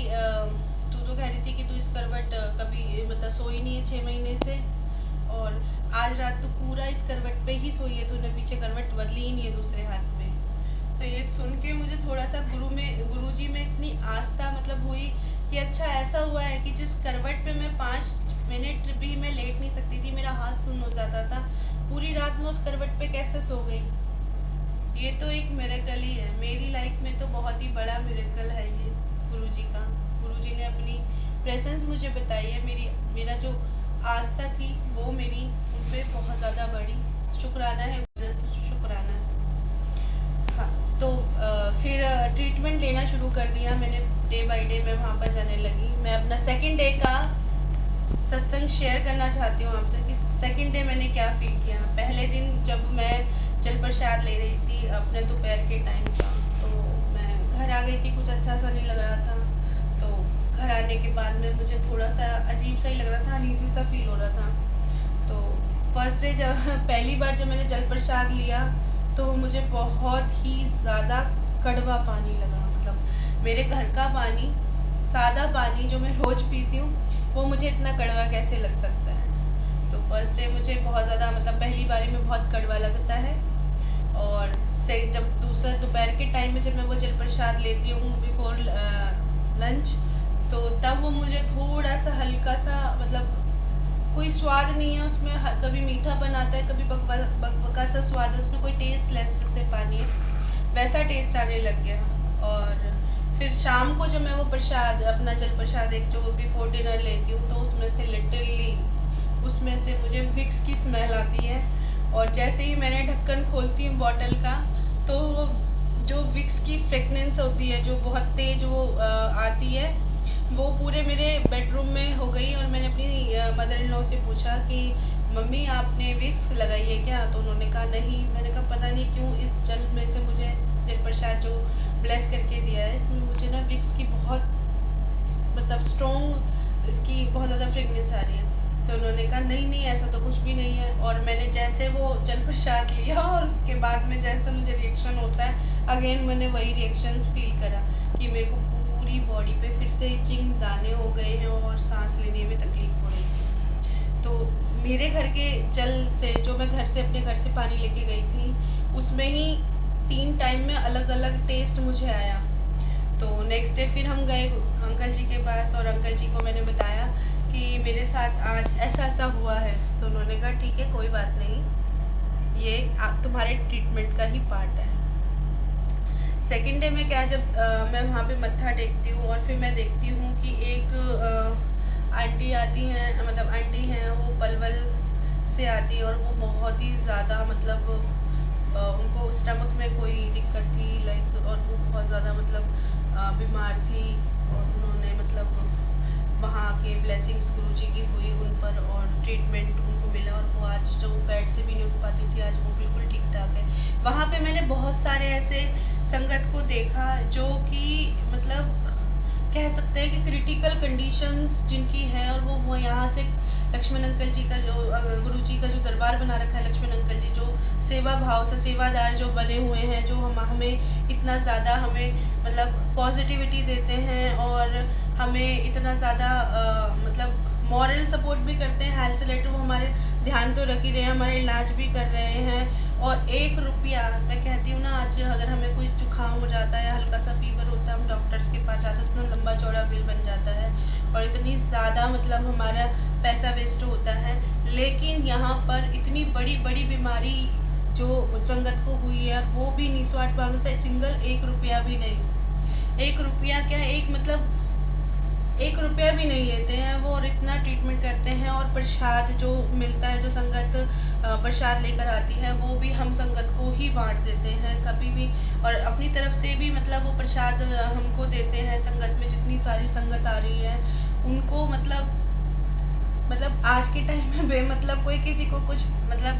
तू तो कह रही थी कि तू इस करवट कभी मतलब सोई नहीं है 6 महीने से, और आज रात तू पूरा इस करवट पे ही सोई है, तूने पीछे करवट बदली ही नहीं है दूसरे हाथ में। तो ये सुन के मुझे थोड़ा सा गुरुजी में इतनी आस्था मतलब हुई कि अच्छा ऐसा हुआ है कि जिस करवट पे मैं 5 मिनट भी मैं लेट नहीं सकती थी, मेरा हाथ सुन्न हो जाता था, पूरी रात में उस करवट पे कैसे सो गई। ये तो एक मिरेकल ही है, मेरी लाइफ में तो बहुत ही बड़ा मिरेकल है ये गुरुजी का। गुरुजी ने अपनी प्रेजेंस मुझे बताई है, मेरा जो आस्था थी वो मेरी उन पे बहुत ज़्यादा बड़ी, शुक्राना है, शुक्राना है। हाँ, तो फिर ट्रीटमेंट लेना शुरू कर दिया मैंने, डे बाय डे मैं वहाँ पर जाने लगी। मैं अपना सेकंड डे का सत्संग शेयर करना चाहती हूँ आपसे कि सेकंड डे मैंने क्या फील किया। पहले दिन जब मैं जल प्रसाद ले रही थी अपने दोपहर के टाइम का, तो मैं घर आ गई थी, कुछ अच्छा सा नहीं लग रहा था। तो घर आने के बाद में मुझे थोड़ा सा अजीब सा ही लग रहा था, अनईजी सा फील हो रहा था। तो फर्स्ट डे जब पहली बार जब मैंने जल प्रसाद लिया, तो मुझे बहुत ही ज़्यादा कड़वा पानी लगा। मतलब मेरे घर का पानी, सादा पानी जो मैं रोज़ पीती हूँ, वो मुझे इतना कड़वा कैसे लग सकता है। तो फर्स्ट डे मुझे बहुत ज़्यादा मतलब पहली बारी में बहुत कड़वा लगता है। और से जब दूसरा दोपहर के टाइम में जब मैं वो जल प्रसाद लेती हूँ बिफोर लंच, तो तब वो मुझे थोड़ा सा हल्का सा, मतलब कोई स्वाद नहीं है उसमें, कभी मीठा बनाता है, कभी बकबका सा स्वाद है उसमें, कोई टेस्ट लेस जैसे पानी है वैसा टेस्ट आने लग गया। और फिर शाम को जब मैं वो प्रसाद अपना जल प्रसाद एक जो बिफोर डिनर लेती हूँ, तो उसमें से लिटरली उसमें से मुझे विक्स की स्मेल आती है। और जैसे ही मैंने ढक्कन खोलती हूँ बॉटल का, तो जो विक्स की फ्रेगनेंस होती है जो बहुत तेज़ वो आती है, वो पूरे मेरे बेडरूम में हो गई। और मैंने अपनी मदर इन लॉ से पूछा कि मम्मी आपने विक्स लगाई है क्या? तो उन्होंने कहा नहीं। मैंने कहा पता नहीं क्यों इस जल में से मुझे जल प्रसाद जो ब्लेस करके दिया है, इसमें मुझे ना विक्स की बहुत मतलब स्ट्रॉन्ग इसकी बहुत ज़्यादा फ्रेगनेंस आ रही है। तो उन्होंने कहा नहीं नहीं ऐसा तो कुछ भी नहीं है। और मैंने जैसे वो जल प्रसाद लिया और उसके बाद में जैसे मुझे रिएक्शन होता है, अगेन मैंने वही रिएक्शंस फील करा कि मेरे को पूरी बॉडी पे फिर से इचिंग दाने हो गए हैं और सांस लेने में तकलीफ हो रही थी। तो मेरे घर के जल से, जो मैं घर से अपने घर से पानी लेके गई थी, उसमें ही 3 टाइम में अलग अलग टेस्ट मुझे आया। तो नेक्स्ट डे फिर हम गए अंकल जी के पास और अंकल जी को मैंने बताया कि मेरे साथ आज ऐसा ऐसा हुआ है। तो उन्होंने कहा ठीक है, कोई बात नहीं, ये तुम्हारे ट्रीटमेंट का ही पार्ट है। सेकेंड डे में क्या, जब मैं वहाँ पे मत्था टेकती हूँ और फिर मैं देखती हूँ कि एक आंटी आती हैं, मतलब आंटी हैं, वो पलवल से आती है और वो बहुत ही ज़्यादा मतलब उनको स्टमक में कोई दिक्कत थी लाइक, और वो बहुत ज़्यादा मतलब बीमार थी। और उन्होंने मतलब वहाँ के ब्लेसिंग्स गुरुजी की हुई उन पर और ट्रीटमेंट उनको मिला, और वो आज जो बेड से भी नहीं उठ पाती थी, आज वो बिल्कुल ठीक ठाक है। वहाँ पे मैंने बहुत सारे ऐसे संगत को देखा जो कि मतलब कह सकते हैं कि क्रिटिकल कंडीशंस जिनकी है, और वो यहाँ से लक्ष्मण अंकल जी का जो गुरु जी का जो दरबार बना रखा है, लक्ष्मण अंकल जी जो सेवा भाव से सेवादार जो बने हुए हैं, जो हमें इतना ज़्यादा हमें मतलब पॉजिटिविटी देते हैं और हमें इतना ज़्यादा मतलब मॉरल सपोर्ट भी करते हैं। हेल्थ से रिलेटेड वो हमारे ध्यान तो रख ही रहे हैं, हमारे इलाज भी कर रहे हैं। और 1 रुपया, मैं कहती हूँ ना, आज अगर हमें कोई जुकाम हो जाता है या हल्का सा फीवर होता है, हम डॉक्टर्स के पास जाते हैं, इतना लंबा चौड़ा बिल बन जाता है और इतनी ज़्यादा मतलब हमारा पैसा वेस्ट होता है। लेकिन यहाँ पर इतनी बड़ी बड़ी बीमारी जो संगत को हुई है, वो भी निस्वार्थ भावना से, सिंगल 1 रुपया भी नहीं, 1 रुपया क्या, एक मतलब 1 रुपया भी नहीं लेते हैं वो, और इतना ट्रीटमेंट करते हैं। और प्रसाद जो मिलता है, जो संगत प्रसाद लेकर आती है, वो भी हम संगत को ही बांट देते हैं कभी भी, और अपनी तरफ से भी मतलब वो प्रसाद हमको देते हैं। संगत में जितनी सारी संगत आ रही है उनको मतलब आज के टाइम में बेमतलब कोई किसी को कुछ मतलब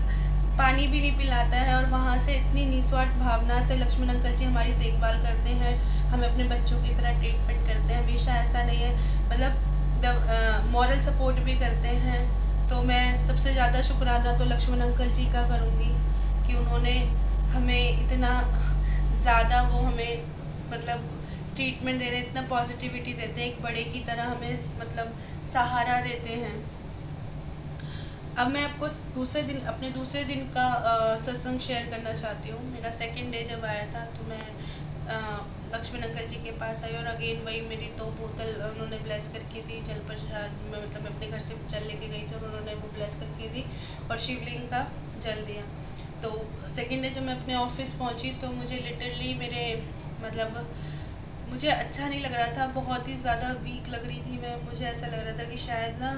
पानी भी नहीं पिलाता है, और वहाँ से इतनी निस्वार्थ भावना से लक्ष्मण अंकल जी हमारी देखभाल करते हैं, हमें अपने बच्चों की तरह ट्रीटमेंट करते हैं। हमेशा ऐसा नहीं है, मतलब मॉरल सपोर्ट भी करते हैं। तो मैं सबसे ज़्यादा शुक्राना तो लक्ष्मण अंकल जी का करूँगी कि उन्होंने हमें इतना ज़्यादा वो हमें मतलब ट्रीटमेंट दे रहे हैं, इतना पॉजिटिविटी देते हैं, एक बड़े की तरह हमें मतलब सहारा देते हैं। अब मैं आपको अपने दूसरे दिन का सत्संग शेयर करना चाहती हूँ। मेरा सेकंड डे जब आया था तो मैं लक्ष्मण अंकल जी के पास आई, और अगेन वही मेरी 2 बोतल उन्होंने ब्लेस करके दी। जल प्रसाद मैं मतलब अपने घर से जल लेके गई थी और उन्होंने वो ब्लेस करके दी और शिवलिंग का जल दिया। तो सेकंड डे जब मैं अपने ऑफिस पहुँची तो मुझे लिटरली मतलब मुझे अच्छा नहीं लग रहा था, बहुत ही ज़्यादा वीक लग रही थी मैं। मुझे ऐसा लग रहा था कि शायद ना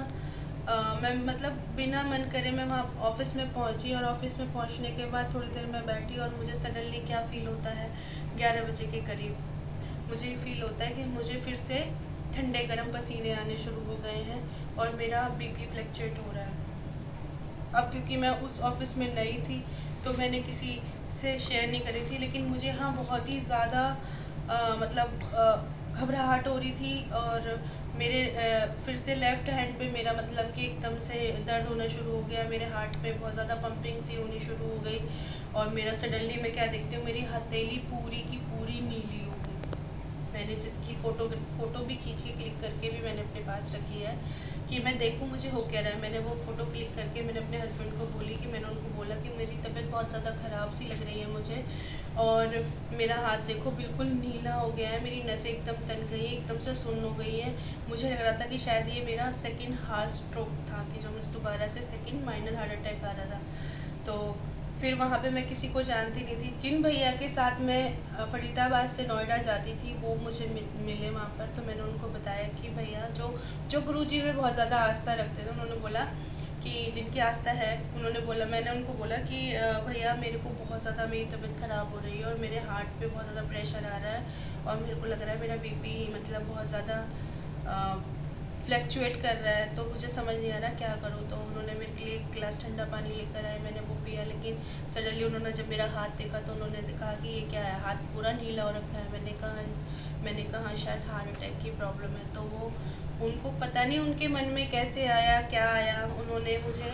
मैं मतलब बिना मन करे मैं वहाँ ऑफिस में पहुँची, और ऑफिस में पहुँचने के बाद थोड़ी देर मैं बैठी और मुझे सडनली क्या फ़ील होता है, 11 बजे के करीब मुझे फील होता है कि मुझे फिर से ठंडे गर्म पसीने आने शुरू हो गए हैं और मेरा बीपी फ्लक्चुएट हो रहा है। अब क्योंकि मैं उस ऑफिस में नई थी तो मैंने किसी से शेयर नहीं करी थी, लेकिन मुझे हाँ बहुत ही ज़्यादा मतलब घबराहट हो रही थी, और मेरे फिर से लेफ़्ट हैंड पे मेरा मतलब कि एकदम से दर्द होना शुरू हो गया, मेरे हार्ट पे बहुत ज़्यादा पंपिंग सी होनी शुरू हो गई, और मेरा सडनली मैं क्या देखती हूँ, मेरी हथेली पूरी की पूरी नीली हो गई। मैंने जिसकी फ़ोटो भी खींच के क्लिक करके भी मैंने अपने पास रखी है कि मैं देखूँ मुझे हो क्या रहा है। मैंने वो फ़ोटो क्लिक करके मैंने अपने हस्बैंड को बोली कि मैंने उनको बोला कि मेरी तबीयत बहुत ज़्यादा ख़राब सी लग रही है मुझे, और मेरा हाथ देखो बिल्कुल नीला हो गया है, मेरी नसें एकदम तन गई हैं, एकदम से सुन्न हो गई हैं। मुझे लग रहा था कि शायद ये मेरा सेकंड हार्ट स्ट्रोक था, कि जो मुझे दोबारा से सेकंड माइनर हार्ट अटैक आ रहा था। तो फिर वहाँ पे मैं किसी को जानती नहीं थी। जिन भैया के साथ मैं फरीदाबाद से नोएडा जाती थी वो मुझे मिले वहाँ पर, तो मैंने उनको बताया कि भैया जो गुरुजी में बहुत ज़्यादा आस्था रखते थे, उन्होंने बोला कि जिनकी आस्था है, उन्होंने बोला, मैंने उनको बोला कि भैया मेरे को बहुत ज़्यादा मेरी तबीयत ख़राब हो रही है और मेरे हार्ट पे बहुत ज़्यादा प्रेशर आ रहा है और मेरे को लग रहा है मेरा बीपी मतलब बहुत ज़्यादा फ्लक्चुएट कर रहा है, तो मुझे समझ नहीं आ रहा क्या करूँ। तो उन्होंने मेरे लिए एक गिलास ठंडा पानी लेकर आए, मैंने वो पिया, लेकिन सडनली उन्होंने जब मेरा हाथ देखा तो उन्होंने कहा कि ये क्या है, हाथ पूरा नीला हो रखा है। मैंने कहा शायद हार्ट अटैक की प्रॉब्लम है। तो वो उनको पता नहीं उनके मन में कैसे आया, क्या आया, उन्होंने मुझे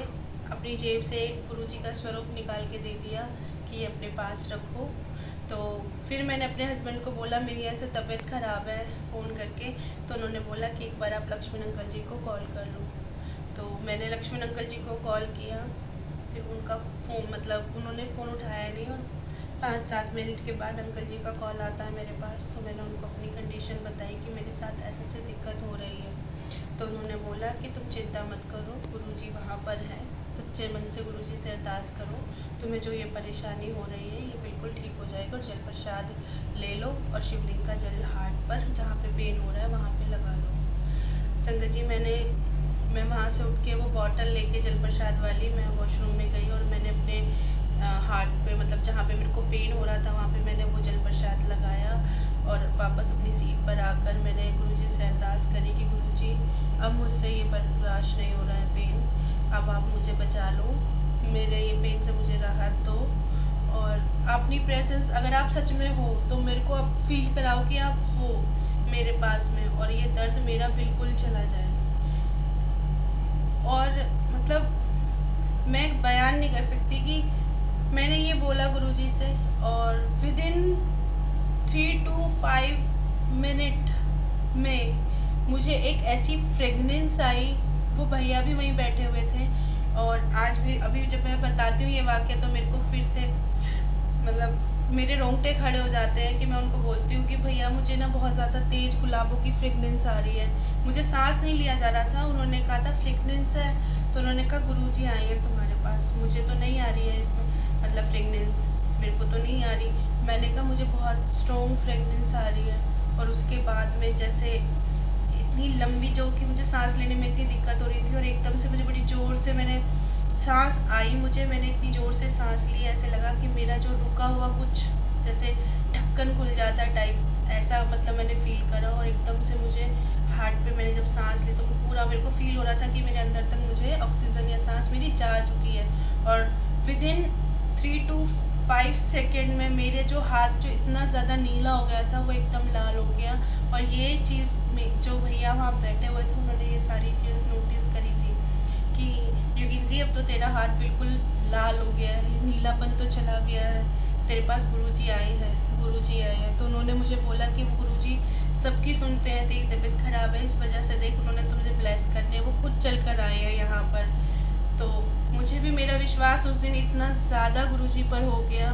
अपनी जेब से गुरुजी का स्वरूप निकाल के दे दिया कि ये अपने पास रखो। तो फिर मैंने अपने हस्बैंड को बोला मेरी ऐसे तबीयत ख़राब है फ़ोन करके, तो उन्होंने बोला कि एक बार आप लक्ष्मण अंकल जी को कॉल कर लो। तो मैंने लक्ष्मण अंकल जी को कॉल किया, फिर उनका फ़ोन मतलब उन्होंने फ़ोन उठाया नहीं, और 5-7 मिनट के बाद अंकल जी का कॉल आता है मेरे पास। तो मैंने उनको अपनी कंडीशन बताई कि मेरे साथ ऐसे दिक्कत हो रही है। तो उन्होंने बोला कि तुम चिंता मत करो, गुरुजी वहाँ पर हैं, सच्चे मन से गुरुजी से अरदास करो, तुम्हें जो ये परेशानी हो रही है ये बिल्कुल ठीक हो जाएगा, और जल प्रसाद ले लो और शिवलिंग का जल हाथ पर जहाँ पे पेन हो रहा है वहाँ पे लगा लो। संगत जी, मैं वहाँ से उठ के वो बॉटल लेके जल प्रसाद वाली मैं वॉशरूम में गई, और मैंने अपने हार्ट पे मतलब जहाँ पे मेरे को पेन हो रहा था वहाँ पे मैंने वो जल प्रसाद लगाया, और वापस अपनी सीट पर आकर मैंने गुरुजी से अरदास करी कि गुरुजी अब मुझसे ये बर्दाश्त नहीं हो रहा है पेन, अब आप मुझे बचा लो, मेरे ये पेन से मुझे राहत दो, और अपनी प्रेजेंस अगर आप सच में हो तो मेरे को अब फील कराओ कि आप हो मेरे पास में, और ये दर्द मेरा बिल्कुल चला जाए। और मतलब मैं बयान नहीं कर सकती कि मैंने ये बोला गुरुजी से, और विदिन 3 to 5 मिनट में मुझे एक ऐसी फ्रेगनेंस आई, वो भैया भी वहीं बैठे हुए थे, और आज भी अभी जब मैं बताती हूँ ये वाक़या तो मेरे को फिर से मतलब मेरे रोंगटे खड़े हो जाते हैं कि मैं उनको बोलती हूँ कि भैया मुझे ना बहुत ज़्यादा तेज़ गुलाबों की फ्रेगनेंस आ रही है, मुझे सांस नहीं लिया जा रहा था। उन्होंने कहा था फ्रेगनेंस है, तो उन्होंने कहा गुरुजी आई है तुम्हारे पास, मुझे तो नहीं आ रही है इसमें मतलब फ्रेगनेंस, मेरे को तो नहीं आ रही। मैंने कहा मुझे बहुत स्ट्रॉन्ग फ्रेगनेंस आ रही है, और उसके बाद में जैसे इतनी लंबी जो कि मुझे सांस लेने में इतनी दिक्कत हो रही थी, और एकदम से मुझे बड़ी ज़ोर से मैंने सांस आई, मैंने इतनी ज़ोर से सांस ली, ऐसे लगा कि मेरा जो रुका हुआ कुछ जैसे ढक्कन खुल जाता टाइप, ऐसा मतलब मैंने फील करा, और एकदम से मुझे हार्ट पे मैंने जब सांस ली तो पूरा मेरे को फील हो रहा था कि मेरे अंदर तक मुझे ऑक्सीजन या सांस मेरी जा चुकी है, और विदिन 3 to 5 सेकेंड में मेरे जो हाथ जो इतना ज़्यादा नीला हो गया था वो एकदम लाल हो गया। और ये चीज़ में जो भैया वहाँ बैठे हुए थे उन्होंने ये सारी चीज़ नोटिस करी थी कि योगिंद्री अब तो तेरा हाथ बिल्कुल लाल हो गया है, नीलापन तो चला गया है, तेरे पास गुरुजी आए हैं। तो उन्होंने मुझे बोला कि वो गुरुजी सबकी सुनते हैं, तेरी तबीयत खराब है इस वजह से देख उन्होंने तुझे ब्लेस करने वो खुद चल कर आए हैं यहाँ पर। तो मुझे भी मेरा विश्वास उस दिन इतना ज़्यादा गुरुजी पर हो गया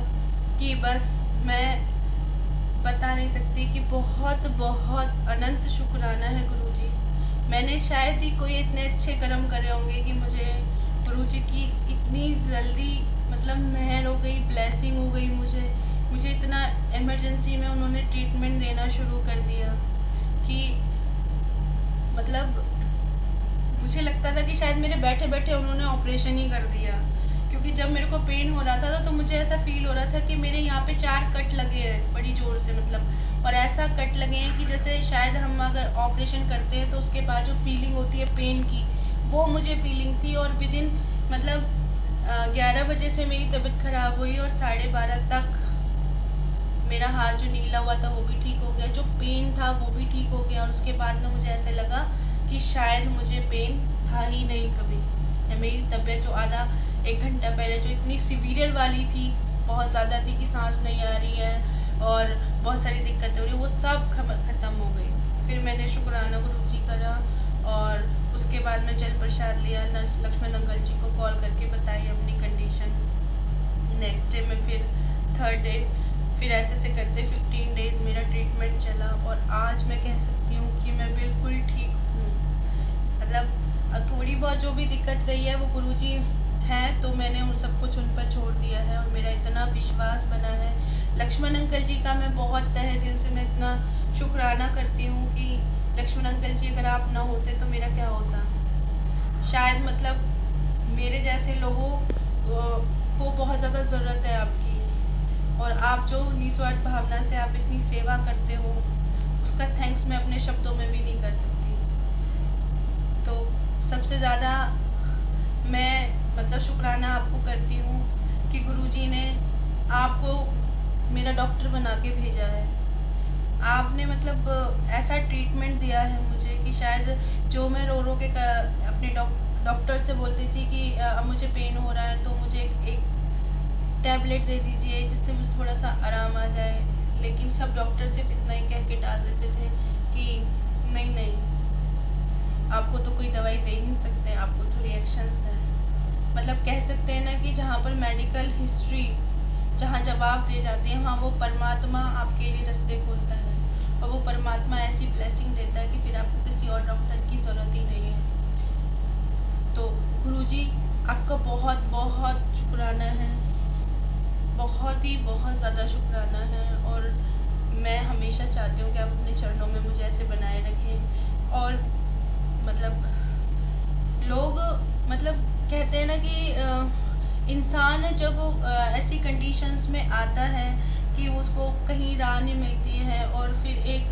कि बस मैं बता नहीं सकती कि बहुत बहुत अनंत शुक्राना है गुरुजी। मैंने शायद ही कोई इतने अच्छे कर्म करे होंगे कि मुझे गुरुजी की इतनी जल्दी मतलब मेहर हो गई, ब्लेसिंग हो गई, मुझे इतना इमरजेंसी में उन्होंने ट्रीटमेंट देना शुरू कर दिया कि मतलब मुझे लगता था कि शायद मेरे बैठे बैठे उन्होंने ऑपरेशन ही कर दिया, क्योंकि जब मेरे को पेन हो रहा था तो मुझे ऐसा फील हो रहा था कि मेरे यहाँ पे 4 कट लगे हैं बड़ी ज़ोर से मतलब, और ऐसा कट लगे हैं कि जैसे शायद हम अगर ऑपरेशन करते हैं तो उसके बाद जो फीलिंग होती है पेन की वो मुझे फीलिंग थी। और विदिन मतलब 11 बजे से मेरी तबीयत ख़राब हुई और 12:30 तक मेरा हाथ जो नीला हुआ था वो भी ठीक हो गया, जो पेन था वो भी ठीक हो गया। और उसके बाद में मुझे ऐसे लगा कि शायद मुझे पेन था ही नहीं कभी, या मेरी तबीयत जो आधा 1 घंटा पहले जो इतनी सीवियर वाली थी, बहुत ज़्यादा थी कि सांस नहीं आ रही है और बहुत सारी दिक्कतें हो रही, वो सब ख़त्म हो गई। फिर मैंने शुक्राना गुरुजी करा, और उसके बाद मैं जल प्रसाद लिया, लक्ष्मण अंकल जी को कॉल करके बताई अपनी कंडीशन। नेक्स्ट डे में फिर 3rd डे फिर ऐसे करते 15 डेज़ मेरा ट्रीटमेंट चला, और आज मैं कह सकती हूँ कि मैं बिल्कुल ठीक हूँ। मतलब थोड़ी बहुत जो भी दिक्कत रही है वो गुरुजी हैं, तो मैंने उन सब कुछ उन पर छोड़ दिया है, और मेरा इतना विश्वास बना है लक्ष्मण अंकल जी का। मैं बहुत तहे दिल से मैं इतना शुक्राना करती हूँ कि लक्ष्मण अंकल जी अगर आप ना होते तो मेरा क्या होता। शायद मतलब मेरे जैसे लोगों को बहुत ज़्यादा ज़रूरत है आपकी, और आप जो निस्वार्थ भावना से आप इतनी सेवा करते हो उसका थैंक्स मैं अपने शब्दों में भी नहीं कर सकती। तो सबसे ज़्यादा मैं मतलब शुक्राना आपको करती हूँ कि गुरुजी ने आपको मेरा डॉक्टर बना के भेजा है। आपने मतलब ऐसा ट्रीटमेंट दिया है मुझे कि शायद जो मैं रो के अपने डॉक्टर से बोलती थी कि अब मुझे पेन हो रहा है तो मुझे एक टैबलेट दे दीजिए जिससे मुझे थोड़ा सा आराम आ जाए, लेकिन सब डॉक्टर सिर्फ इतना ही कह के टाल देते थे कि नहीं, आपको तो कोई दवाई दे ही नहीं सकते, आपको तो रिएक्शंस हैं। मतलब कह सकते हैं ना कि जहाँ पर मेडिकल हिस्ट्री, जहाँ जवाब दे जाते हैं, वहाँ वो परमात्मा आपके लिए रास्ते खोलता है, और वो परमात्मा ऐसी ब्लेसिंग देता है कि फिर आपको किसी और डॉक्टर की ज़रूरत ही नहीं है। तो गुरुजी, आपका बहुत बहुत शुक्राना है, बहुत ही बहुत ज़्यादा शुक्राना है। और मैं हमेशा चाहती हूँ कि आप अपने चरणों में मुझे ऐसे बनाए रखें। और मतलब लोग मतलब कहते हैं ना कि इंसान जब ऐसी कंडीशंस में आता है कि उसको कहीं राह नहीं मिलती है, और फिर एक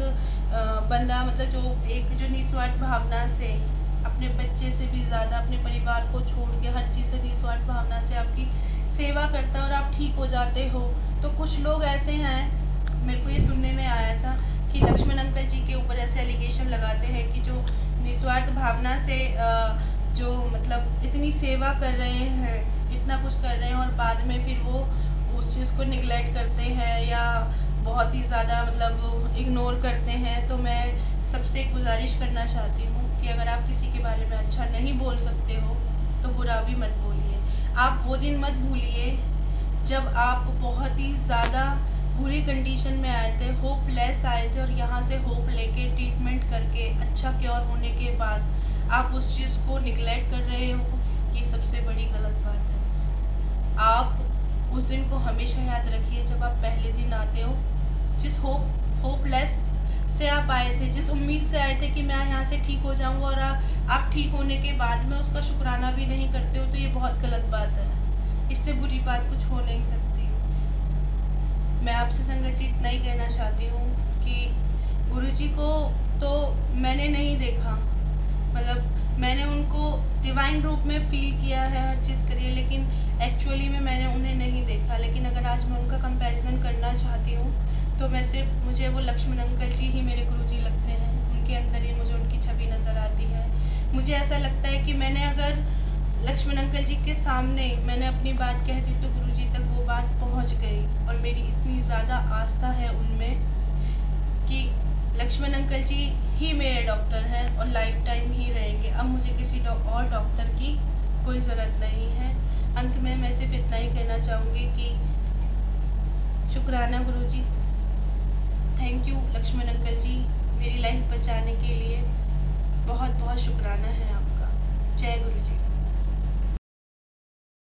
बंदा मतलब जो निस्वार्थ भावना से अपने बच्चे से भी ज़्यादा अपने परिवार को छोड़ के हर चीज़ से निस्वार्थ भावना से आपकी सेवा करता है और आप ठीक हो जाते हो। तो कुछ लोग ऐसे हैं, मेरे को ये सुनने में आया था कि लक्ष्मण अंकल जी के ऊपर ऐसे एलिगेशन लगाते हैं कि जो निस्वार्थ भावना से जो मतलब इतनी सेवा कर रहे हैं, इतना कुछ कर रहे हैं, और बाद में फिर वो उस चीज़ को निगलेक्ट करते हैं या बहुत ही ज़्यादा मतलब इग्नोर करते हैं। तो मैं सबसे गुजारिश करना चाहती हूँ कि अगर आप किसी के बारे में अच्छा नहीं बोल सकते हो तो बुरा भी मत बोलिए। आप वो दिन मत भूलिए जब आप बहुत ही ज़्यादा बुरी कंडीशन में आए थे, होपलेस आए थे, और यहाँ से होप लेके ट्रीटमेंट करके अच्छा क्योर होने के बाद आप उस चीज़ को निगलेक्ट कर रहे हो, ये सबसे बड़ी गलत बात है। आप उस दिन को हमेशा याद रखिए जब आप पहले दिन आते हो, जिस होपलेस से आप आए थे, जिस उम्मीद से आए थे कि मैं यहाँ से ठीक हो जाऊँगा, और आप ठीक होने के बाद में उसका शुक्राना भी नहीं करते हो, तो ये बहुत गलत बात है। इससे बुरी बात कुछ हो नहीं सकती। मैं आपसे संगत जी इतना ही कहना चाहती हूँ कि गुरुजी को तो मैंने नहीं देखा, मतलब मैंने उनको डिवाइन रूप में फील किया है, हर चीज़ करी है, लेकिन एक्चुअली में मैंने उन्हें नहीं देखा। लेकिन अगर आज मैं उनका कंपैरिजन करना चाहती हूँ तो मैं सिर्फ मुझे वो लक्ष्मण अंकल जी ही मेरे गुरुजी लगते हैं। उनके अंदर ही मुझे उनकी छवि नज़र आती है। मुझे ऐसा लगता है कि मैंने अगर लक्ष्मण अंकल जी के सामने मैंने अपनी बात कह दी तो गुरुजी तक वो बात पहुंच गई, और मेरी इतनी ज़्यादा आस्था है उनमें कि लक्ष्मण अंकल जी ही मेरे डॉक्टर हैं और लाइफ टाइम ही रहेंगे। अब मुझे किसी और डॉक्टर की कोई ज़रूरत नहीं है। अंत में मैं सिर्फ इतना ही कहना चाहूँगी कि शुक्राना गुरुजी, थैंक यू लक्ष्मण अंकल जी, मेरी लाइफ बचाने के लिए बहुत बहुत शुक्राना है आपका। जय गुरुजी।